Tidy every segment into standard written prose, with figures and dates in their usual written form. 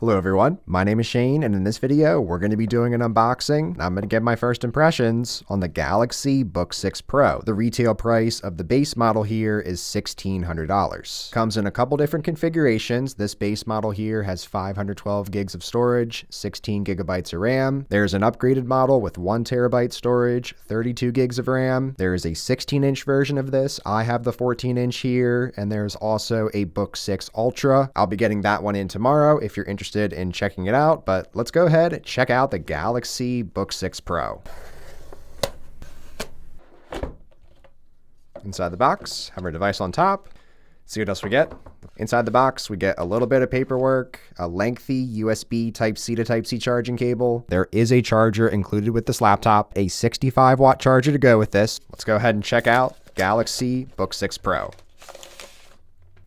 Hello everyone, my name is Shane, and in this video we're going to be doing an unboxing. I'm going to get my first impressions on the Galaxy Book 6 Pro. The retail price of the base model here is $1,600. Comes in a couple different configurations. This base model here has 512 gigs of storage, 16 gigabytes of RAM. There's an upgraded model with 1 terabyte storage, 32 gigs of RAM. There is a 16-inch version of this. I have the 14-inch here, and there's also a Book 6 Ultra. I'll be getting that one in tomorrow if you're interested in checking it out, but let's go ahead and check out the Galaxy Book 6 Pro. Inside the box, have our device on top. See what else we get. Inside the box, we get a little bit of paperwork, a lengthy USB Type-C to Type-C charging cable. There is a charger included with this laptop, a 65-watt charger to go with this. Let's go ahead and check out Galaxy Book 6 Pro.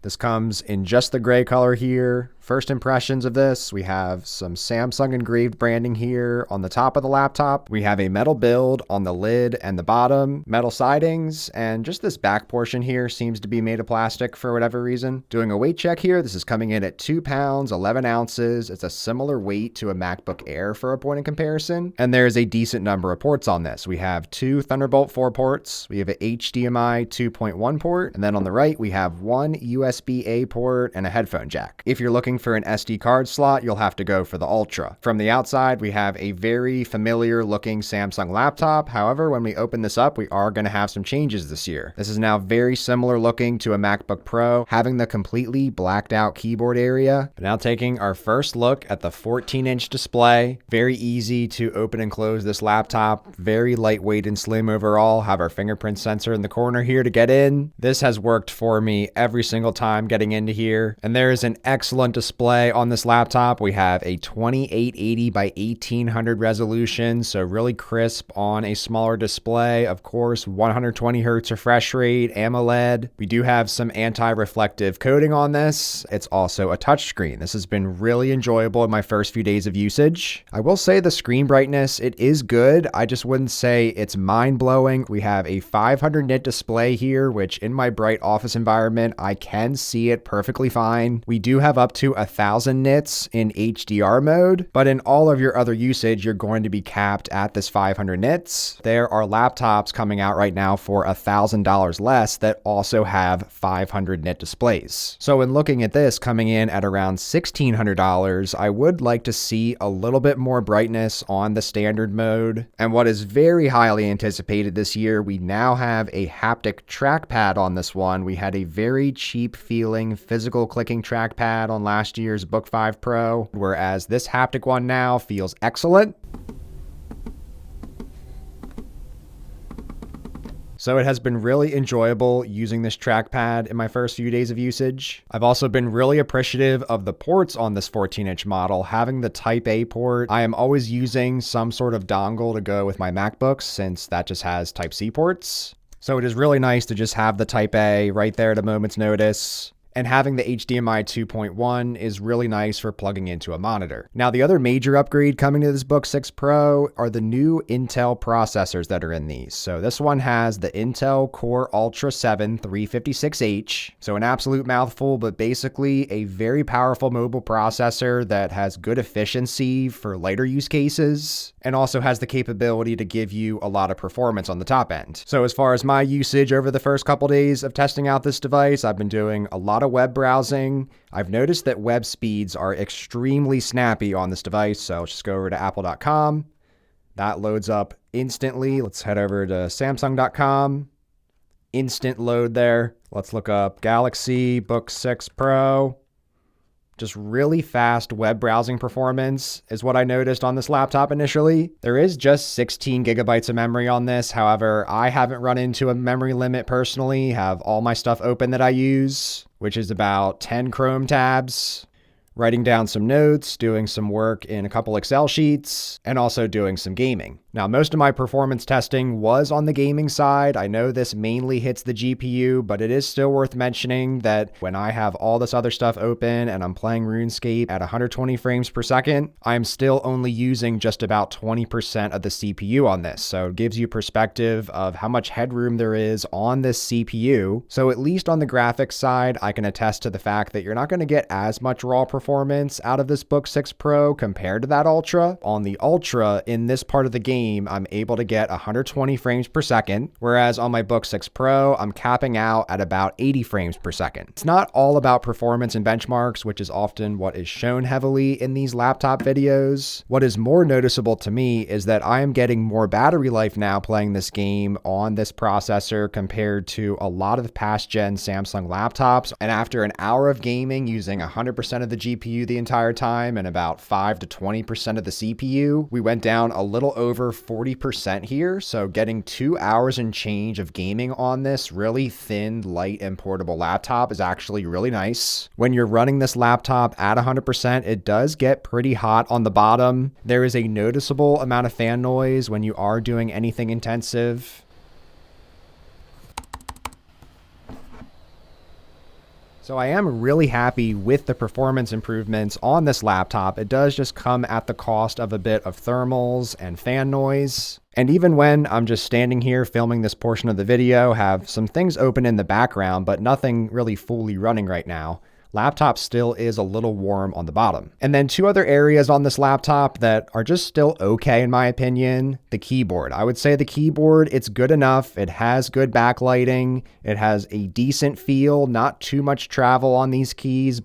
This comes in just the gray color here. First impressions of this, we have some Samsung engraved branding here on the top of the laptop. We have a metal build on the lid and the bottom, metal sidings, and just this back portion here seems to be made of plastic for whatever reason. Doing a weight check here, this is coming in at 2 pounds, 11 ounces. It's a similar weight to a MacBook Air for a point of comparison. And there's a decent number of ports on this. We have 2 Thunderbolt 4 ports. We have an HDMI 2.1 port. And then on the right, we have 1 USB-A port and a headphone jack. If you're looking for an SD card slot, you'll have to go for the Ultra. From the outside, we have a very familiar looking Samsung laptop. However, when we open this up, we are going to have some changes this year. This is now very similar looking to a MacBook Pro, having the completely blacked out keyboard area. But now taking our first look at the 14-inch display. Very easy to open and close this laptop. Very lightweight and slim overall. Have our fingerprint sensor in the corner here to get in. This has worked for me every single time getting into here. And there is an excellent display on this laptop. We have a 2880 by 1800 resolution, so really crisp on a smaller display. Of course, 120 hertz refresh rate, AMOLED. We do have some anti-reflective coating on this. It's also a touchscreen. This has been really enjoyable in my first few days of usage. I will say the screen brightness, it is good. I just wouldn't say it's mind-blowing. We have a 500 nit display here, which in my bright office environment, I can see it perfectly fine. We do have up to 1000 nits in HDR mode, but in all of your other usage, you're going to be capped at this 500 nits. There are laptops coming out right now for $1,000 less that also have 500 nit displays. So in looking at this coming in at around $1,600, I would like to see a little bit more brightness on the standard mode. And what is very highly anticipated this year, we now have a haptic trackpad on this one. We had a very cheap feeling physical clicking trackpad on last year's Book6 Pro, whereas this haptic one now feels excellent. So it has been really enjoyable using this trackpad in my first few days of usage. I've also been really appreciative of the ports on this 14-inch model, having the Type-A port. I am always using some sort of dongle to go with my MacBooks since that just has Type-C ports. So it is really nice to just have the Type-A right there at a moment's notice. And having the HDMI 2.1 is really nice for plugging into a monitor. Now, the other major upgrade coming to this Book 6 Pro are the new Intel processors that are in these. So this one has the Intel Core Ultra 7 356H. So an absolute mouthful, but basically a very powerful mobile processor that has good efficiency for lighter use cases and also has the capability to give you a lot of performance on the top end. So as far as my usage over the first couple days of testing out this device, I've been doing a lot of web browsing. I've noticed that web speeds are extremely snappy on this device, so let's just go over to apple.com. That loads up instantly. Let's head over to samsung.com. Instant load there. Let's look up Galaxy Book 6 Pro. Just really fast web browsing performance is what I noticed on this laptop initially. There is just 16 gigabytes of memory on this. However, I haven't run into a memory limit personally, have all my stuff open that I use, which is about 10 Chrome tabs, writing down some notes, doing some work in a couple Excel sheets, and also doing some gaming. Now, most of my performance testing was on the gaming side. I know this mainly hits the GPU, but it is still worth mentioning that when I have all this other stuff open and I'm playing RuneScape at 120 frames per second, I'm still only using just about 20% of the CPU on this. So it gives you perspective of how much headroom there is on this CPU. So at least on the graphics side, I can attest to the fact that you're not going to get as much raw performance out of this Book6 Pro compared to that Ultra. On the Ultra, in this part of the game, I'm able to get 120 frames per second, whereas on my Book6 Pro, I'm capping out at about 80 frames per second. It's not all about performance and benchmarks, which is often what is shown heavily in these laptop videos. What is more noticeable to me is that I am getting more battery life now playing this game on this processor compared to a lot of past gen Samsung laptops. And after an hour of gaming using 100% of the GPU the entire time and about 5 to 20% of the CPU, we went down a little over 40% here. So getting 2 hours and change of gaming on this really thin, light, and portable laptop is actually really nice. When you're running this laptop at 100%, it does get pretty hot on the bottom. There is a noticeable amount of fan noise when you are doing anything intensive. So I am really happy with the performance improvements on this laptop. It does just come at the cost of a bit of thermals and fan noise. And even when I'm just standing here filming this portion of the video, have some things open in the background, but nothing really fully running right now, laptop still is a little warm on the bottom. And then two other areas on this laptop that are just still okay in my opinion. The keyboard. I would say the keyboard, it's good enough. It has good backlighting. It has a decent feel, not too much travel on these keys.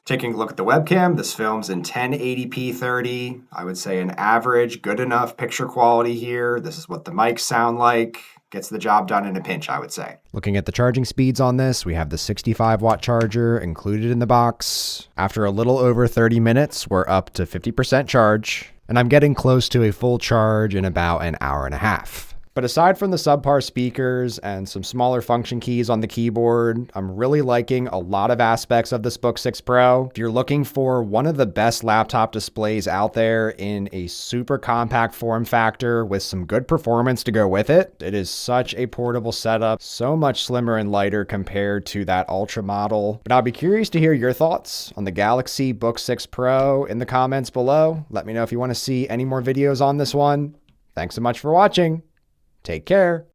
Taking a look at the webcam, this films in 1080p 30. I would say an average, good enough picture quality here. This is what the mics sound like. Gets the job done in a pinch, I would say. Looking at the charging speeds on this, we have the 65-watt charger included in the box. After a little over 30 minutes, we're up to 50% charge, and I'm getting close to a full charge in about an hour and a half. But aside from the subpar speakers and some smaller function keys on the keyboard, I'm really liking a lot of aspects of this Book6 Pro. If you're looking for one of the best laptop displays out there in a super compact form factor with some good performance to go with it, it is such a portable setup, so much slimmer and lighter compared to that Ultra model. But I'll be curious to hear your thoughts on the Galaxy Book6 Pro in the comments below. Let me know if you want to see any more videos on this one. Thanks so much for watching. Take care.